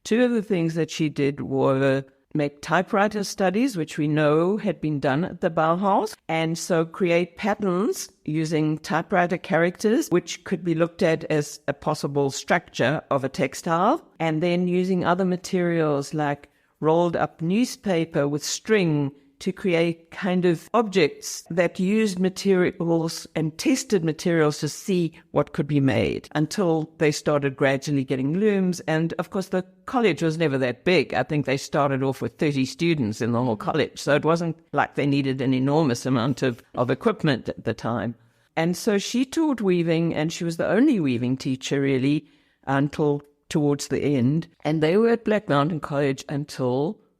Two of the things that she did were make typewriter studies, which we know had been done at the Bauhaus, and so create patterns using typewriter characters, which could be looked at as a possible structure of a textile, and then using other materials like rolled up newspaper with string to create kind of objects that used materials and tested materials to see what could be made, until they started gradually getting looms. And of course, the college was never that big. I think they started off with 30 students in the whole college. So it wasn't like they needed an enormous amount of equipment at the time. And so she taught weaving, and she was the only weaving teacher really until towards the end. And they were at Black Mountain College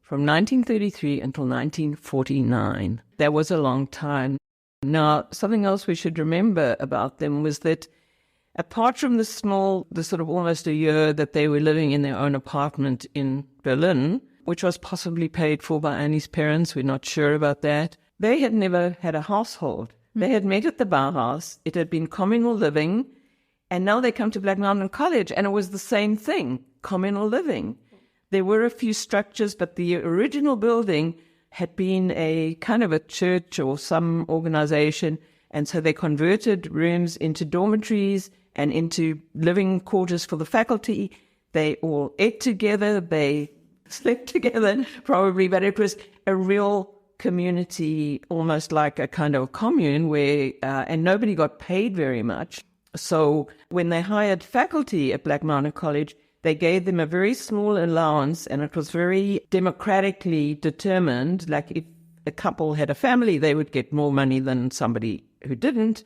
from 1933 until 1949. That was a long time. Now, something else we should remember about them was that apart from the sort of almost a year that they were living in their own apartment in Berlin, which was possibly paid for by Annie's parents, we're not sure about that, they had never had a household. They had met at the Bauhaus. It had been communal living. And now they come to Black Mountain College, and it was the same thing, communal living. There were a few structures, but the original building had been a kind of a church or some organization. And so they converted rooms into dormitories and into living quarters for the faculty. They all ate together. They slept together, probably, but it was a real community, almost like a kind of commune where, and nobody got paid very much. So when they hired faculty at Black Mountain College, they gave them a very small allowance, and it was very democratically determined. Like if a couple had a family, they would get more money than somebody who didn't.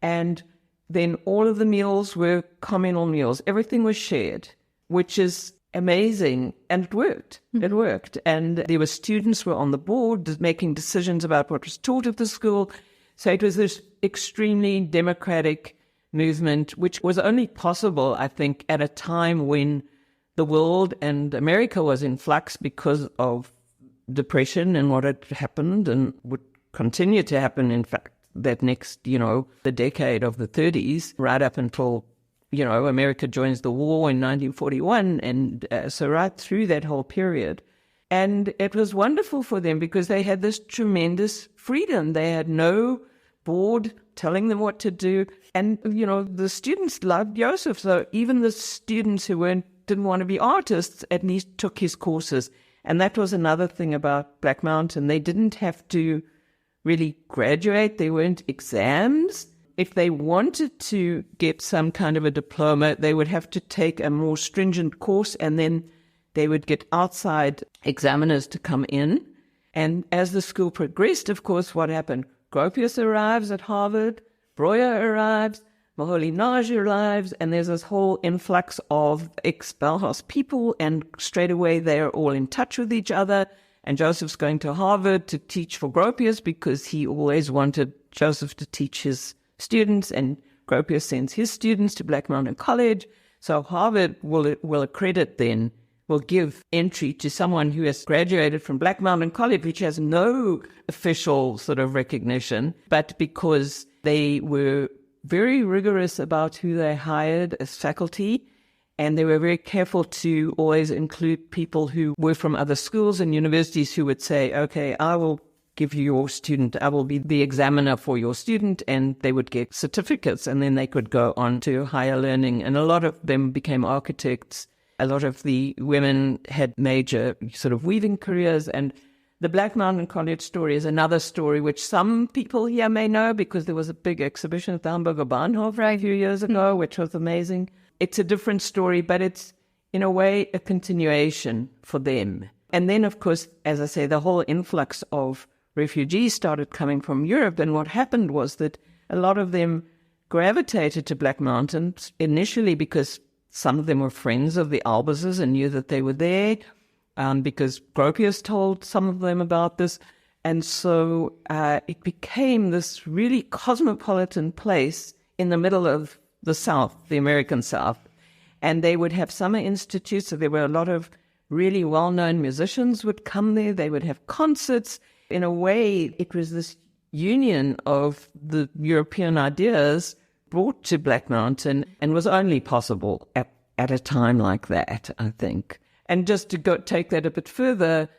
And then all of the meals were communal meals. Everything was shared, which is amazing. And it worked. Mm-hmm. It worked. And there were students who were on the board making decisions about what was taught at the school. So it was this extremely democratic movement, which was only possible, I think, at a time when the world and America was in flux because of depression and what had happened and would continue to happen, in fact, that next, the decade of the 30s, right up until, America joins the war in 1941. And so right through that whole period. And it was wonderful for them because they had this tremendous freedom. They had no board telling them what to do. And, the students loved Josef. So even the students who didn't want to be artists at least took his courses. And that was another thing about Black Mountain. They didn't have to really graduate. There weren't exams. If they wanted to get some kind of a diploma, they would have to take a more stringent course, and then they would get outside examiners to come in. And as the school progressed, of course, what happened? Gropius arrives at Harvard, Breuer arrives, Moholy-Nagy arrives, and there's this whole influx of ex-Bauhaus people, and straight away they're all in touch with each other, And Joseph's going to Harvard to teach for Gropius because he always wanted Joseph to teach his students, and Gropius sends his students to Black Mountain College. So Harvard will accredit then, will give entry to someone who has graduated from Black Mountain College, which has no official sort of recognition, but because they were very rigorous about who they hired as faculty, and they were very careful to always include people who were from other schools and universities who would say, okay, I will give you your student, I will be the examiner for your student, and they would get certificates, and then they could go on to higher learning. And a lot of them became architects. A lot of the women had major sort of weaving careers, and the Black Mountain College story is another story which some people here may know because there was a big exhibition at the Hamburger Bahnhof a few years ago, which was amazing. It's a different story, but it's, in a way, a continuation for them. And then, of course, as I say, the whole influx of refugees started coming from Europe, and what happened was that a lot of them gravitated to Black Mountain initially because some of them were friends of the Alberses and knew that they were there, because Gropius told some of them about this. And so it became this really cosmopolitan place in the middle of the South, the American South. And they would have summer institutes, so there were a lot of really well-known musicians would come there. They would have concerts. In a way, it was this union of the European ideas brought to Black Mountain, and was only possible at a time like that, I think. And just to take that a bit further,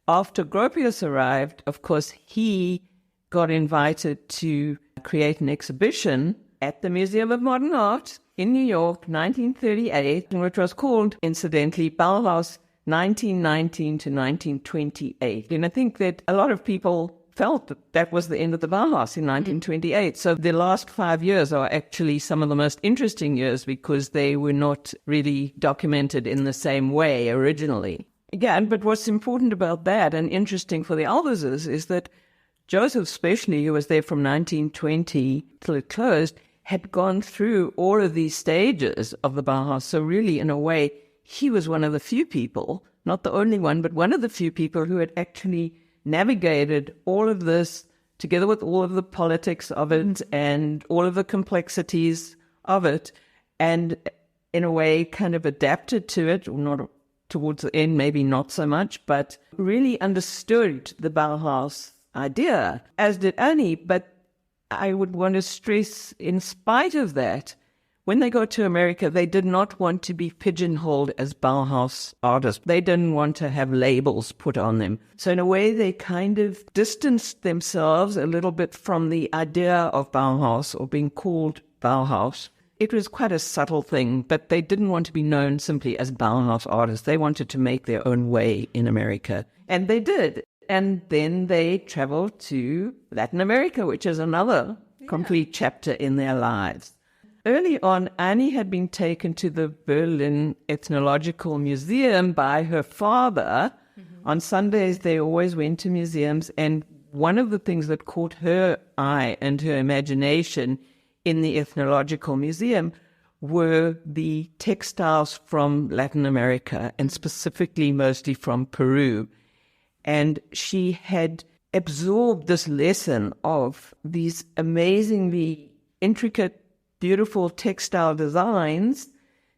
after Gropius arrived, of course, he got invited to create an exhibition at the Museum of Modern Art in New York, 1938, which was called, incidentally, Bauhaus 1919 to 1928. And I think that a lot of people felt that that was the end of the Bauhaus in 1928. So the last 5 years are actually some of the most interesting years because they were not really documented in the same way originally. Again, but what's important about that and interesting for the Alberses is that Joseph, especially, who was there from 1920 till it closed, had gone through all of these stages of the Bauhaus. So really, in a way, he was one of the few people, not the only one, but one of the few people who had actually navigated all of this together with all of the politics of it and all of the complexities of it, and in a way kind of adapted to it, or not towards the end, maybe not so much, but really understood the Bauhaus idea, as did Annie. But I would want to stress, in spite of that, when they got to America, they did not want to be pigeonholed as Bauhaus artists. They didn't want to have labels put on them. So in a way, they kind of distanced themselves a little bit from the idea of Bauhaus or being called Bauhaus. It was quite a subtle thing, but they didn't want to be known simply as Bauhaus artists. They wanted to make their own way in America. And they did. And then they traveled to Latin America, which is another complete chapter in their lives. Early on, Annie had been taken to the Berlin Ethnological Museum by her father. Mm-hmm. On Sundays, they always went to museums. And one of the things that caught her eye and her imagination in the Ethnological Museum were the textiles from Latin America, and specifically mostly from Peru. And she had absorbed this lesson of these amazingly intricate, beautiful textile designs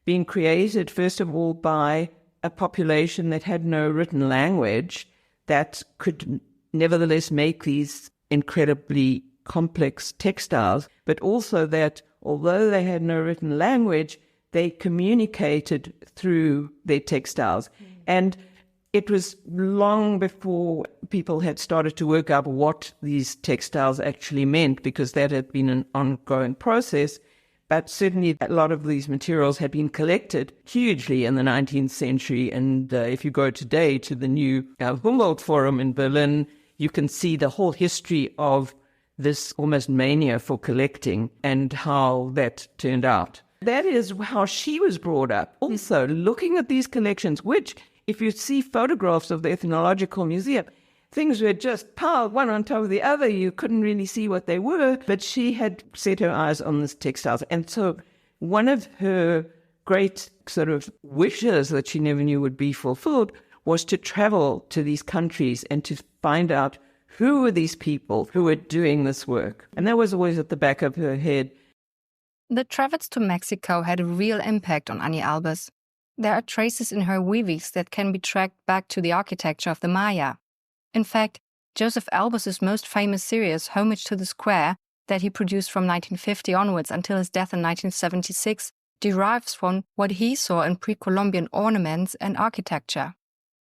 being created, first of all, by a population that had no written language that could nevertheless make these incredibly complex textiles, but also that although they had no written language, they communicated through their textiles. And it was long before people had started to work out what these textiles actually meant, because that had been an ongoing process. But certainly a lot of these materials had been collected hugely in the 19th century. And if you go today to the new Humboldt Forum in Berlin, you can see the whole history of this almost mania for collecting and how that turned out. That is how she was brought up. Also, looking at these collections, which, if you see photographs of the Ethnological Museum, things were just piled one on top of the other. You couldn't really see what they were, but she had set her eyes on these textiles. And so one of her great sort of wishes that she never knew would be fulfilled was to travel to these countries and to find out who were these people who were doing this work. And that was always at the back of her head. The travels to Mexico had a real impact on Anni Albers. There are traces in her weavings that can be tracked back to the architecture of the Maya. In fact, Josef Albers' most famous series, Homage to the Square, that he produced from 1950 onwards until his death in 1976, derives from what he saw in pre-Columbian ornaments and architecture.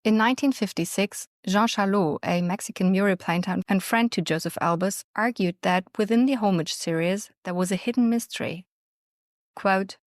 In 1956, Jean Charlot, a Mexican mural painter and friend to Josef Albers, argued that within the Homage series there was a hidden mystery. Quote,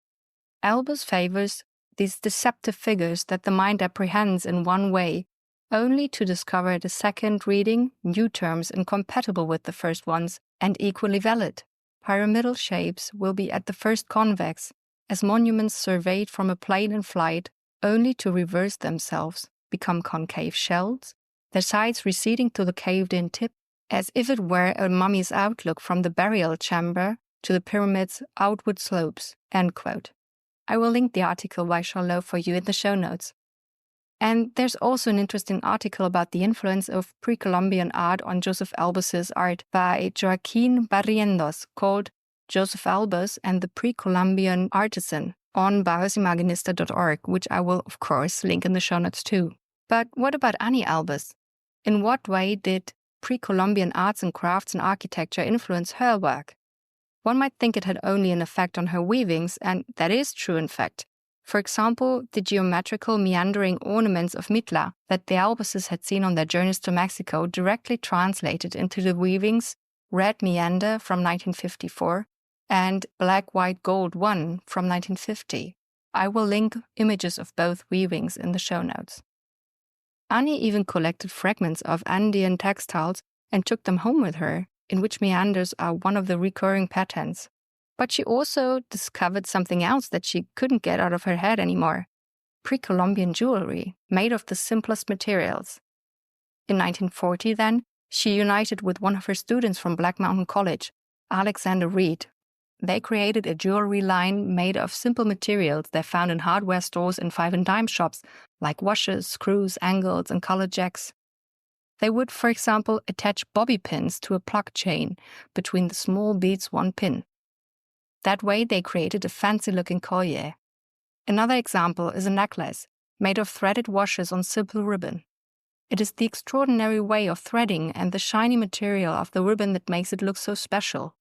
Albers favors these deceptive figures that the mind apprehends in one way, only to discover at a second reading new terms incompatible with the first ones and equally valid. Pyramidal shapes will be at the first convex, as monuments surveyed from a plane in flight, only to reverse themselves, become concave shells, their sides receding to the caved-in tip, as if it were a mummy's outlook from the burial chamber to the pyramid's outward slopes. End quote. I will link the article by Charlot for you in the show notes. And there's also an interesting article about the influence of pre-Columbian art on Josef Albers' art by Joaquin Barrientos called Josef Albers and the Pre-Columbian Artisan on bauhausimaginista.org, which I will, of course, link in the show notes too. But what about Anni Albers? In what way did pre-Columbian arts and crafts and architecture influence her work? One might think it had only an effect on her weavings, and that is true in fact. For example, the geometrical meandering ornaments of Mitla that the Alberses had seen on their journeys to Mexico directly translated into the weavings Red Meander from 1954 and Black White Gold 1 from 1950. I will link images of both weavings in the show notes. Anni even collected fragments of Andean textiles and took them home with her, in which meanders are one of the recurring patterns. But she also discovered something else that she couldn't get out of her head anymore: pre-Columbian jewelry, made of the simplest materials. In 1940, then, she united with one of her students from Black Mountain College, Alexander Reed. They created a jewelry line made of simple materials they found in hardware stores and 5-and-dime shops, like washers, screws, angles, and color jacks. They would, for example, attach bobby pins to a plug chain between the small beads one pin. That way they created a fancy-looking collier. Another example is a necklace made of threaded washers on simple ribbon. It is the extraordinary way of threading and the shiny material of the ribbon that makes it look so special.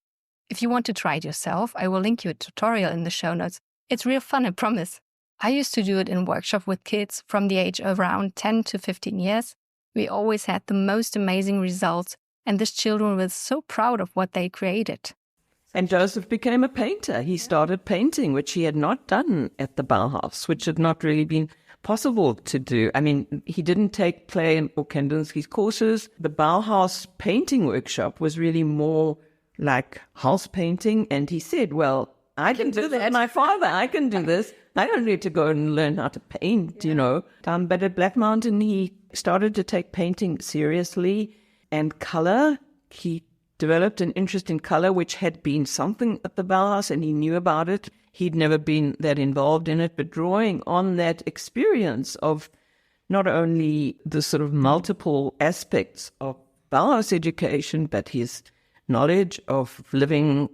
If you want to try it yourself, I will link you a tutorial in the show notes. It's real fun, I promise. I used to do it in workshop with kids from the age of around 10 to 15 years. We always had the most amazing results, and these children were so proud of what they created. And Josef became a painter. He started painting, which he had not done at the Bauhaus, which had not really been possible to do. I mean, he didn't take Klee or Kandinsky's courses. The Bauhaus painting workshop was really more like house painting. And he said, well, I can do that. My father, I can do this. I don't need to go and learn how to paint, you know. But at Black Mountain, he started to take painting seriously and color. He developed an interest in color, which had been something at the Bauhaus, and he knew about it. He'd never been that involved in it, but drawing on that experience of not only the sort of multiple aspects of Bauhaus education, but his knowledge of living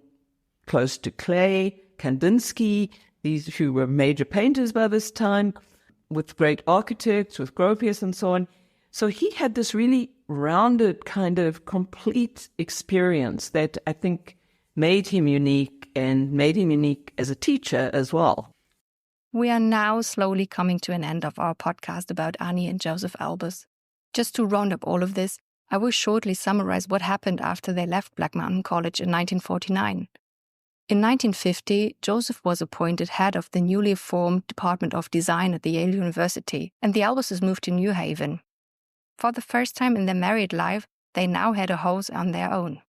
close to Klee, Kandinsky, these who were major painters by this time, with great architects, with Gropius and so on. So he had this really rounded kind of complete experience that I think made him unique and made him unique as a teacher as well. We are now slowly coming to an end of our podcast about Anni and Josef Albers. Just to round up all of this, I will shortly summarize what happened after they left Black Mountain College in 1949. In 1950, Josef was appointed head of the newly formed Department of Design at the Yale University, and the Alberses moved to New Haven. For the first time in their married life, they now had a house on their own.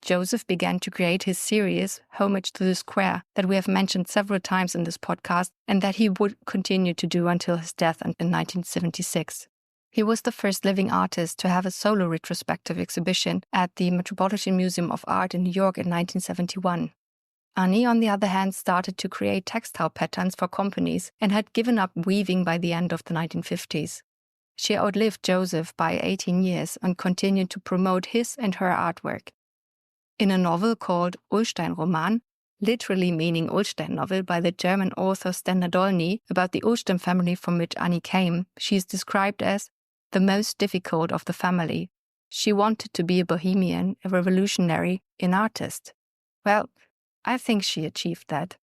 Josef began to create his series, Homage to the Square, that we have mentioned several times in this podcast, and that he would continue to do until his death in 1976. He was the first living artist to have a solo retrospective exhibition at the Metropolitan Museum of Art in New York in 1971. Anni, on the other hand, started to create textile patterns for companies and had given up weaving by the end of the 1950s. she outlived Josef by 18 years and continued to promote his and her artwork. In a novel called Ullstein-Roman, literally meaning Ullstein novel by the German author Stender Dolny about the Ullstein family from which Anni came, she is described as the most difficult of the family. She wanted to be a bohemian, a revolutionary, an artist. Well, I think she achieved that.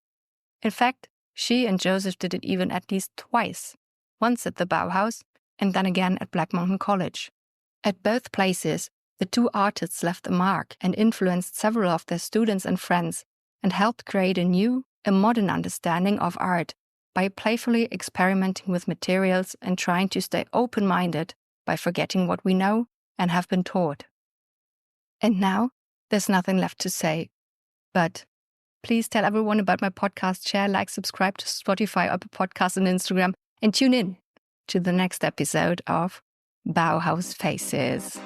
In fact, she and Josef did it even at least twice, once at the Bauhaus and then again at Black Mountain College. At both places, the two artists left a mark and influenced several of their students and friends and helped create a modern understanding of art by playfully experimenting with materials and trying to stay open-minded by forgetting what we know and have been taught. And now, there's nothing left to say. But please tell everyone about my podcast, share, like, subscribe to Spotify, Apple Podcasts, and Instagram, and tune in to the next episode of Bauhaus Faces.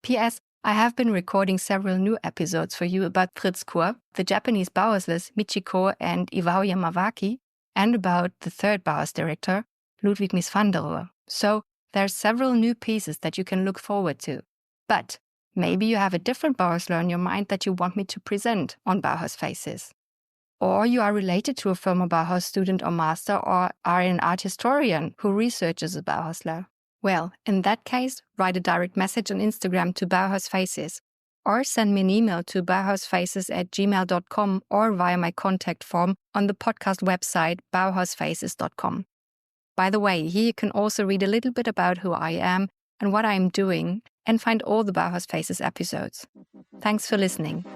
P.S. I have been recording several new episodes for you about Fritz Kur, the Japanese Bauhauslers Michiko and Iwao Yamawaki, and about the third Bauhaus director, Ludwig Mies van der Rohe. So there are several new pieces that you can look forward to. But maybe you have a different Bauhausler in your mind that you want me to present on Bauhaus Faces. Or you are related to a former Bauhaus student or master, or are an art historian who researches a Bauhausler. Well, in that case, write a direct message on Instagram to Bauhaus Faces, or send me an email to bauhausfaces@gmail.com or via my contact form on the podcast website bauhausfaces.com. By the way, here you can also read a little bit about who I am and what I am doing and find all the Bauhaus Faces episodes. Thanks for listening.